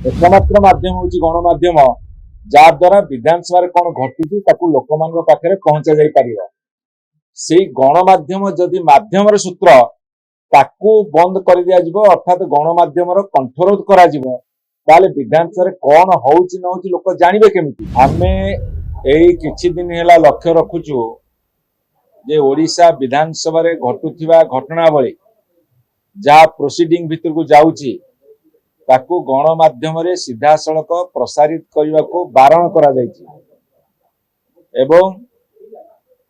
एकमात्र माध्यम हूँ गणमाध्यम जहाद्वारा विधानसभा कौन घटुची लोक पाखे पहुंचा जा पार से गणमाध्यम जदि माध्यम सूत्र ताकू बंद कर दिया अर्थात गणमाध्यम कंठरोध करा ताले विधानसभा कौन होउची न होउची लोक जानिबे केमिति। आमे एई किछि दिन हेला लक्ष्य रखुचु जे ओडिशा विधानसभा रे घटुथिबा घटनावली जहाँ प्रोसीडिंग भितर को जाउची ताकू गणमाध्यम रे सीधा सड़क प्रसारित करने को बारण करा जायछि एवं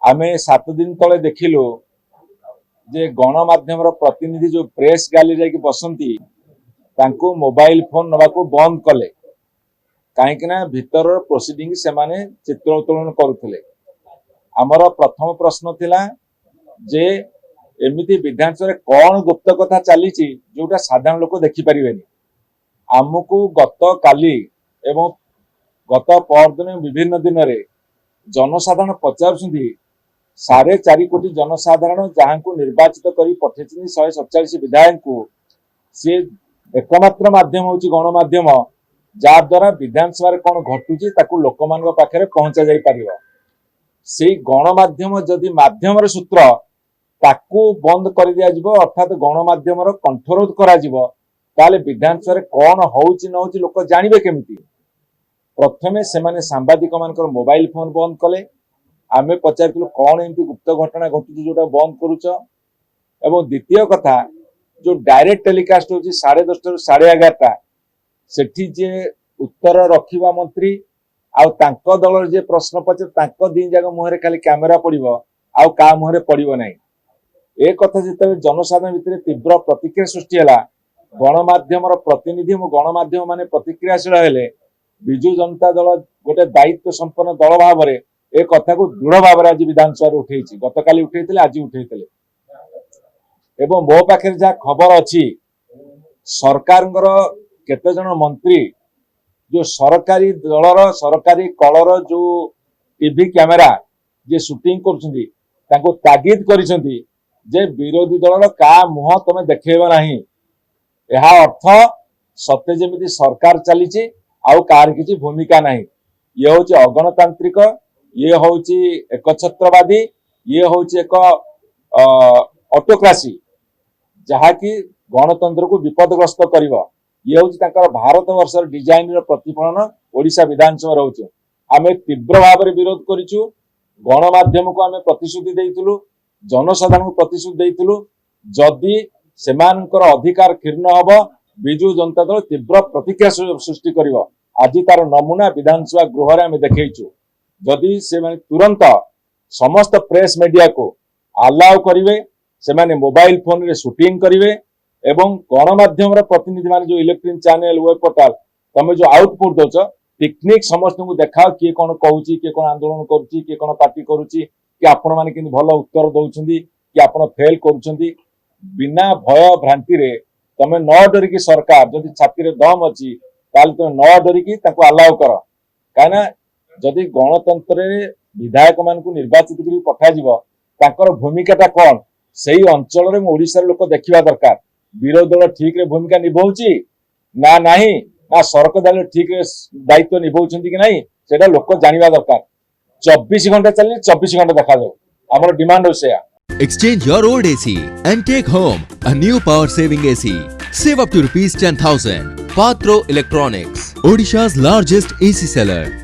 आमे 7 दिन तले देखिलु जे गणमाध्यम प्रतिनिधि जो प्रेस गैलरी जाकि बसंती तांको मोबाइल फोन नवा को बंद कले कहीं ना भीतर प्रोसीडिंग से माने चित्र उत्तोलन करुले। आमर प्रथम प्रश्न थिला जे एमिति विधानसभा कौन गुप्त कथा चली जोटा साधारण लोक देखिपारे। आमको गत काली एवं गत परदिन विभिन्न दिन रे जनसाधारण पचारुछंती 4.5 कोटी जनसाधारण जहां को निर्वाचित करी पठेछनी 147 विधायक को से एकमात्र माध्यम हूँ गणमाध्यम जहाद्वारा विधानसभा कौन घटुची लोक पाखे पहुंचा जा पार से गणमाध्यम जदि माध्यम सूत्र ताकू बंद कर दिया अर्थात गणमाध्यम कंठरोध करा ताले विधानसभा कौन होउची न होउची लोक जानिबे केमिति। प्रथमे से माने सांबादिक मानकर मोबाइल फोन बंद कले। आमे पचारिलु कौन एमती गुप्त घटना घटुची जोटा बंद करूच एवं द्वितीय कथा जो डायरेक्ट टेलीकास्ट होची 10:30 रु 11:30 सेठी जे उत्तर रखिबा मंत्री आउ तांको दलर जे प्रश्न पचे तांको दिन जाग मुहरे खाली कैमेरा पड़िबो आउ का मुहरे पड़िबो नाही। ए कथा जेते जनसाधारण भितर तीव्र प्रतिक्रिया सृष्टि हला गणमाध्यम प्रतिनिधि गणमाध्यम माने प्रतिक्रियाशील हेले विजु जनता दल गोटे दायित्व संपन्न दल भाव में ए कथा को दृढ़ भाव आज विधानसभा उठे गतकाली उठे आज उठे एवं मो पाखे जहाँ खबर अच्छी सरकार केते जन मंत्री जो सरकारी दलर सरकारी कलर जो टीवी कैमेरा जे शूटिंग करुछंती तांको तागिद करिसंती जे विरोधी दलर का मुह तमे देखैबो नाही। यह अर्थ सत्य जमी सरकार चली आउ कार किसी भूमिका नहीं। ये हूँ अगणतांत्रिक ये हूँ एकछत्रवादी ये हूँ एक ऑटोक्रासी जहाँकि गणतंत्र को विपदग्रस्त कर ये हूँ भारत वर्ष डिजाइन प्रतिफलन ओडिशा विधानसभा रोचे। आम तीव्र भाव में विरोध करूँ गणमाध्यम को आम प्रतिश्रुति देइथिलु जनसाधारण को प्रतिश्रुति देइथिलु जदि सेमानकर अधिकार क्षीर्ण हब विजु जनता दल तीव्र प्रतिक्रिया सृष्टि करिव। आज तार नमूना विधानसभा गृह में देखु जदि से तुरंत समस्त प्रेस मीडिया को अलाउ करिवे से माने मोबाइल फोन रे शूटिंग करिवे एवं गणमाध्यम प्रतिनिधि माने जो इलेक्ट्रॉनिक चैनल वेब पोर्टल तमे जो आउटपुट दोच टेक्निक समस्त को देखाओ किए कौन कहूची किए कौन आंदोलन करुची किए कौन पार्टी करुची कि आपण माने किन भल उत्तर दउछंदी कि आपण फेल करुछंदी बिना भय भ्रांति रे तमे न डरिकी सरकार जदि छाती रे दम अछि ताले तमे न डरिकी ताको अलाउ कर काना जदि गणतंत्र रे विधायक मान को निर्वाचित करी पठा जिवो ताकर भूमिकाटा कोन सेही अंचल रे ओडिसा रे लोक देखिबा दरकार। विरोधी दल ठीक रे भूमिका निभाउची ना नाही ना सरकार दल ठीक रे दायित्व निभाउछंती कि नाही सेटा लोक जानिबा दरकार। 24 घंटा चली 24 घंटा देखा जाऊ हमर demand होसेया। Exchange your old AC and take home a new power saving AC. Save up to ₹10,000. Patro Electronics, Odisha's largest AC seller.